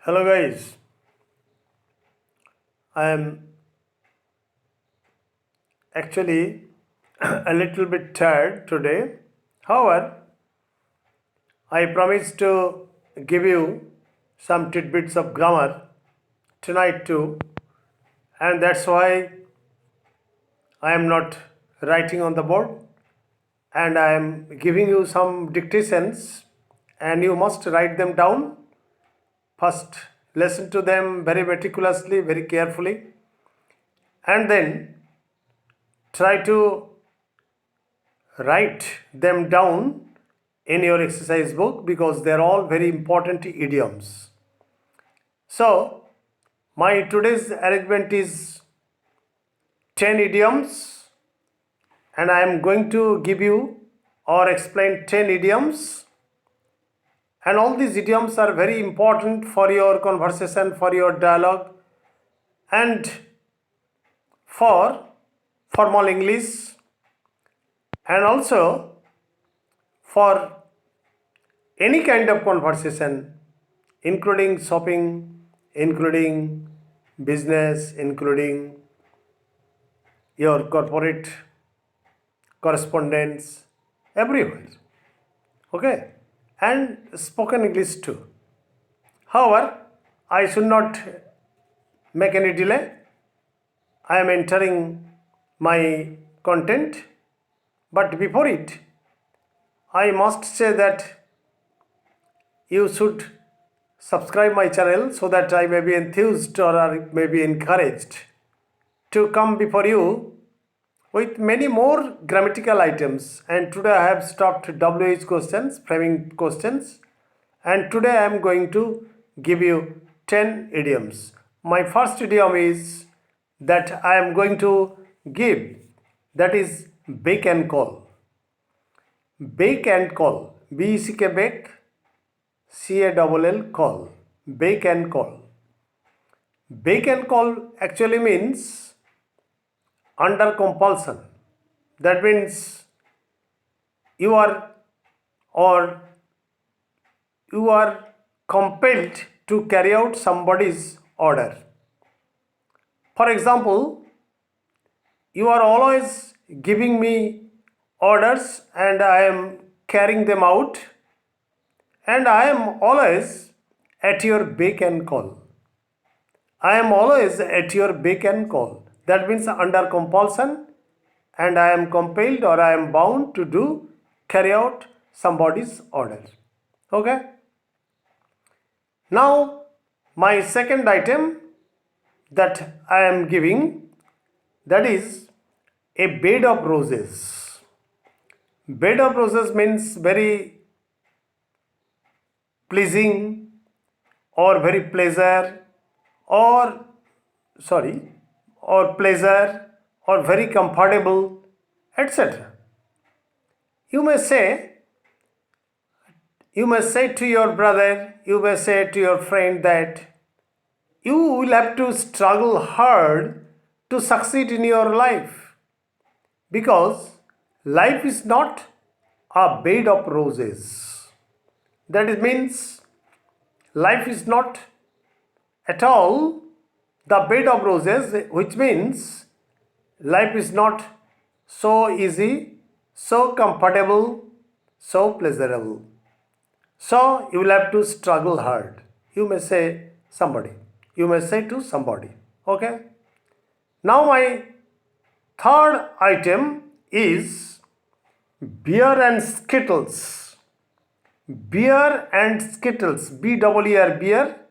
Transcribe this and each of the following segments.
Hello guys, I am actually a little bit tired today. However, I promised to give you some tidbits of grammar tonight too, and that's why I am not writing on the board and I am giving you some dictations and you must write them down. First, listen to them very meticulously, very carefully, and then try to write them down in your exercise book because they're all very important idioms. So, my today's arrangement is 10 idioms, and I am going to give you or explain 10 idioms. And all these idioms are very important for your conversation, for your dialogue, and for formal English, and also for any kind of conversation, including shopping, including business, including your corporate correspondence, everywhere. Okay? And spoken English too. However, I should not make any delay. I am entering my content, but before it, I must say that you should subscribe my channel so that I may be enthused or I may be encouraged to come before you with many more grammatical items. And today I have stopped WH questions, framing questions, and today I am going to give you 10 idioms. My first idiom is that I am going to give, that is bake and call. Bake and call. B-E-C-K bake, C-A-L-L call. Bake and call. Bake and call actually means under compulsion. That means you are or you are compelled to carry out somebody's order. For example, you are always giving me orders and I am carrying them out, and I am always at your beck and call. I am always at your beck and call. That means under compulsion, and I am compelled or I am bound to carry out somebody's order. Okay? Now, my second item that I am giving, that is a bed of roses. Bed of roses means very pleasing or very pleasure or sorry or pleasure or very comfortable, etc. You may say to your brother, you may say to your friend that you will have to struggle hard to succeed in your life because life is not a bed of roses. That means life is not at all the bed of roses, which means life is not so easy, so comfortable, so pleasurable. So you will have to struggle hard. You may say somebody. You may say to somebody. Okay? Now my third item is beer and skittles. Beer and skittles. B-E-E-R beer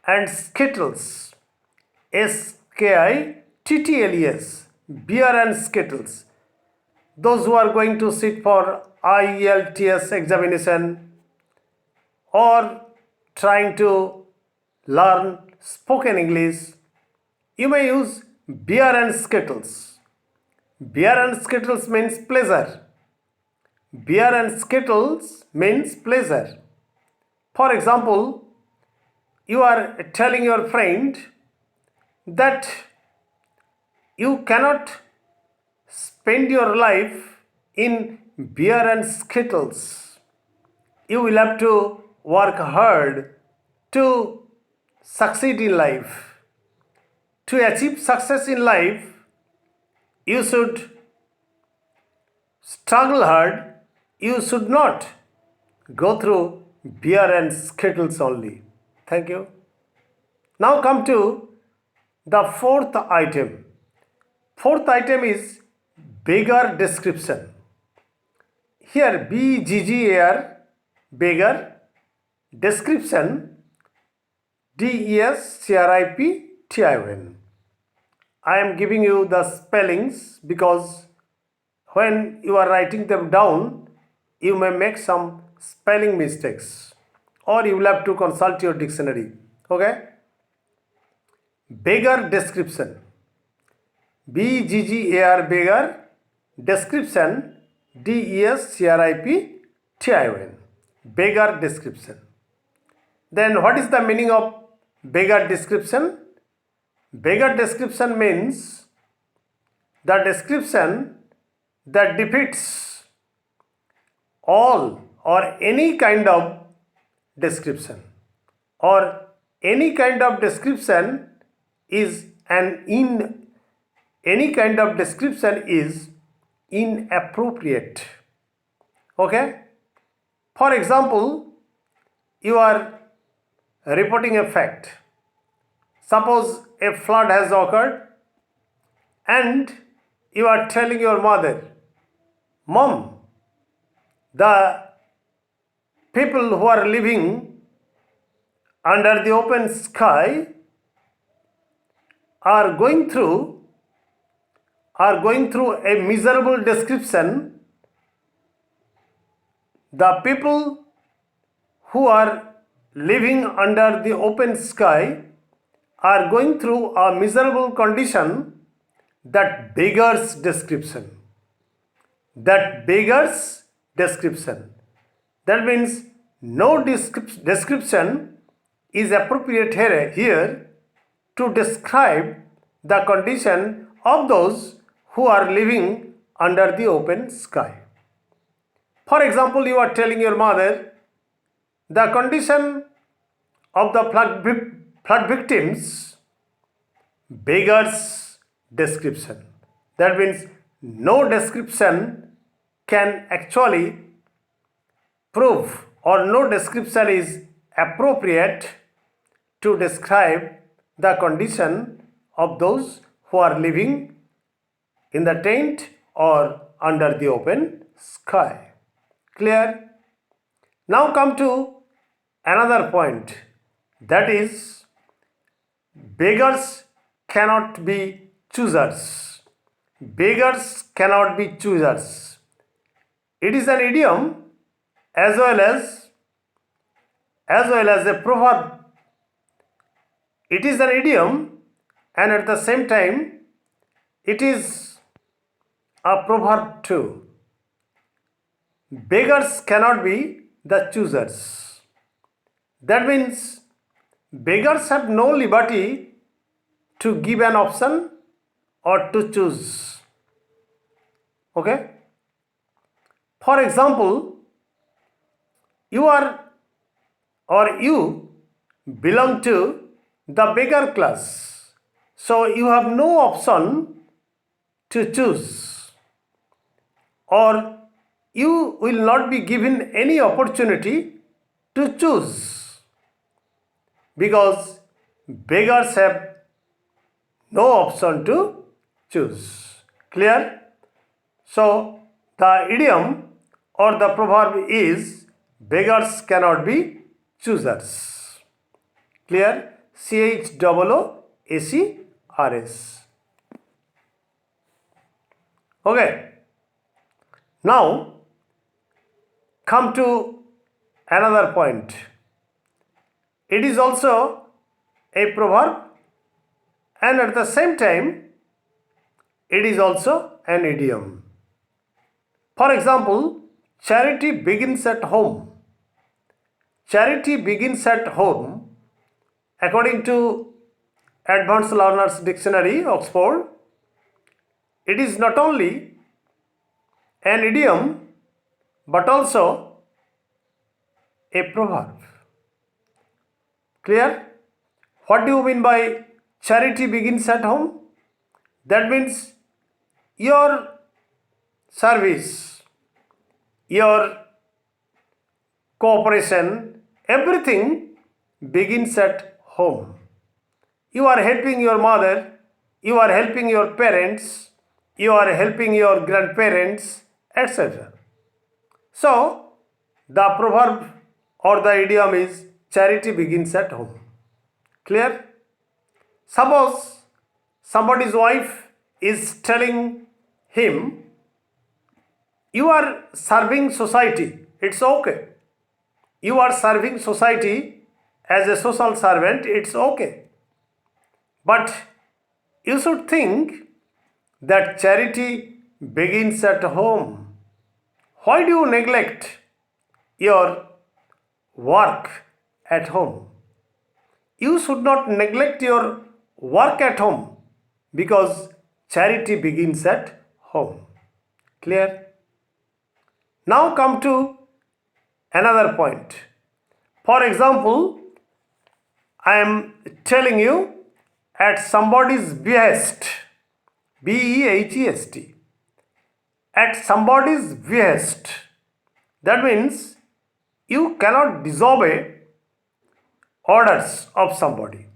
and skittles. S-K-I-T-T-L-E-S. Beer and skittles. Those who are going to sit for IELTS examination or trying to learn spoken English, you may use beer and skittles. Beer and skittles means pleasure. Beer and skittles means pleasure. For example, you are telling your friend that you cannot spend your life in beer and skittles. You will have to work hard to succeed in life. To achieve success in life, you should struggle hard. You should not go through beer and skittles only. Thank you. Now come to the fourth item. Fourth item is beggar description. Here BGGAR, beggar, description, DESCRIPTION. I am giving you the spellings because when you are writing them down, you may make some spelling mistakes or you will have to consult your dictionary. Okay? Beggar description. BGGAR, beggar, description, DESCRIPTION. Beggar description. Then what is the meaning of beggar description? Beggar description means the description that depicts all or any kind of description, or any kind of description is inappropriate. Okay? For example, you are reporting a fact. Suppose a flood has occurred and you are telling your mother, Mom, the people who are living under the open sky are going through a miserable description. The people who are living under the open sky are going through a miserable condition that beggars description. That beggars description. That means no description is appropriate here to describe the condition of those who are living under the open sky. For example, you are telling your mother the condition of the flood victims beggars description. That means no description can actually prove, or no description is appropriate to describe the condition of those who are living in the tent or under the open sky. Clear? Now come to another point, that is beggars cannot be choosers. Beggars cannot be choosers. It is an idiom as well as a proverb. It is an idiom and at the same time it is a proverb too. Beggars cannot be the choosers. That means beggars have no liberty to give an option or to choose. Okay? For example, you belong to the beggar class. So you have no option to choose, or you will not be given any opportunity to choose, because beggars have no option to choose. Clear? So the idiom or the proverb is beggars cannot be choosers. Clear? CHOOACRS. Okay. Now come to another point. It is also a proverb and at the same time it is also an idiom. For example, charity begins at home. Charity begins at home, according to Advanced Learners Dictionary, Oxford. It is not only an idiom but also a proverb. Clear? What do you mean by charity begins at home? That means your service, your cooperation, everything begins at home. You are helping your mother, you are helping your parents, you are helping your grandparents, etc. So, the proverb or the idiom is charity begins at home. Clear? Suppose somebody's wife is telling him, you are serving society, it's okay. You are serving society as a social servant, it's okay. But you should think that charity begins at home. Why do you neglect your work at home? You should not neglect your work at home because charity begins at home. Clear? Now come to another point. For example, I am telling you at somebody's behest, behest, at somebody's behest. That means you cannot disobey orders of somebody.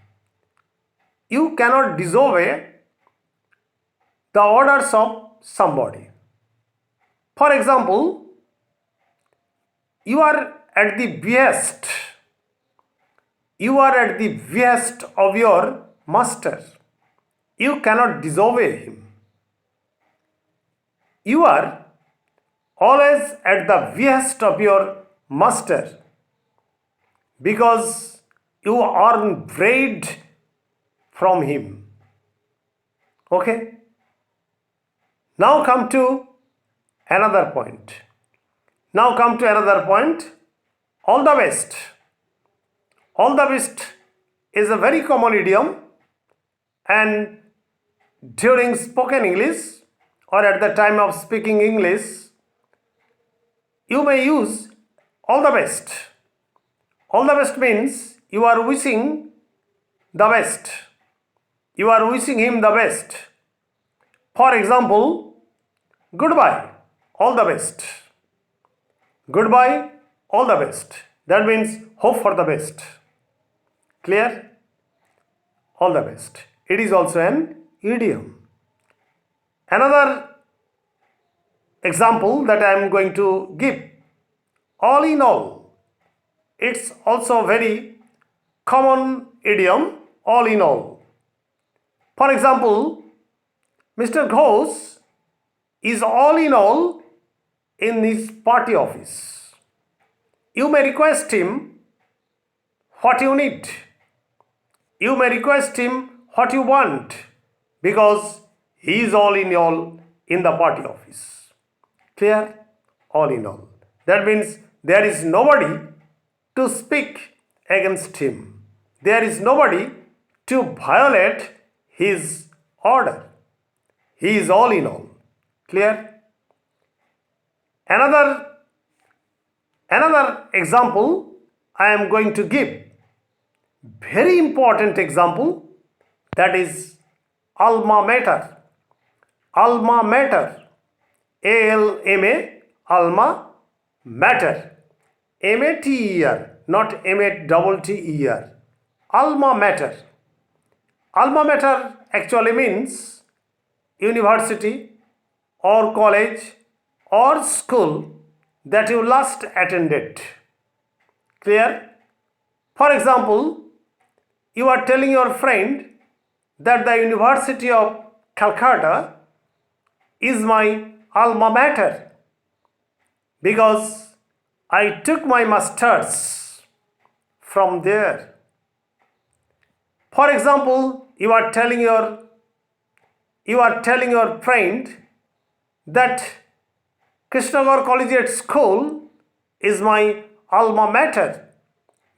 You cannot disobey the orders of somebody. For example, you are at the behest. You are at the behest of your master. You cannot disobey him. You are always at the behest of your master because you earn bread from him. Okay? Now come to another point. All the best. All the best is a very common idiom, and during spoken English or at the time of speaking English, you may use all the best. All the best means you are wishing the best. You are wishing him the best. For example, goodbye, all the best. Goodbye, all the best. That means hope for the best. Clear? All the best. It is also an idiom. Another example that I am going to give, all in all. It's also a very common idiom, all in all. For example, Mr. Ghosh is all in all in his party office. You may request him what you need. You may request him what you want because he is all in the party office. Clear? All in all. That means there is nobody to speak against him. There is nobody to violate his order. He is all in all. Clear? Another example I am going to give. Very important example, that is alma mater. Alma mater. A-L-M-A, alma mater. M-A-T-E-R, not M-A-T-T-E-R. Alma mater. Alma mater actually means university or college or school that you last attended. Clear? For example, you are telling your friend that the University of Calcutta is my alma mater because I took my masters from there. For example, you are telling your friend that Krishnagore Collegiate School is my alma mater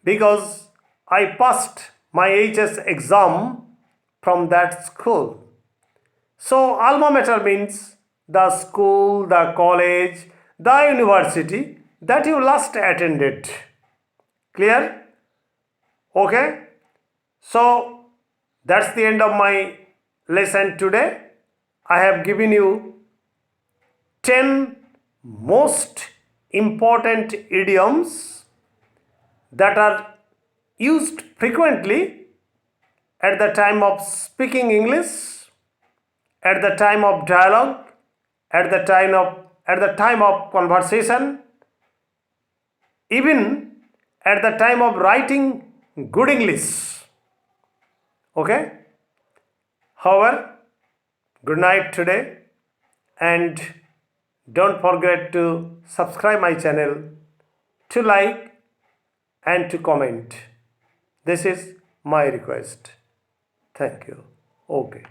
because I passed my HS exam from that school. So alma mater means the school, the college, the university that you last attended. Clear? Okay? So that's the end of my lesson today. I have given you 10 most important idioms that are used frequently at the time of speaking English, at the time of dialogue, at the time of conversation, even at the time of writing good English. Okay? However, good night today, and don't forget to subscribe my channel, to like and to comment. This is my request. Thank you. Okay.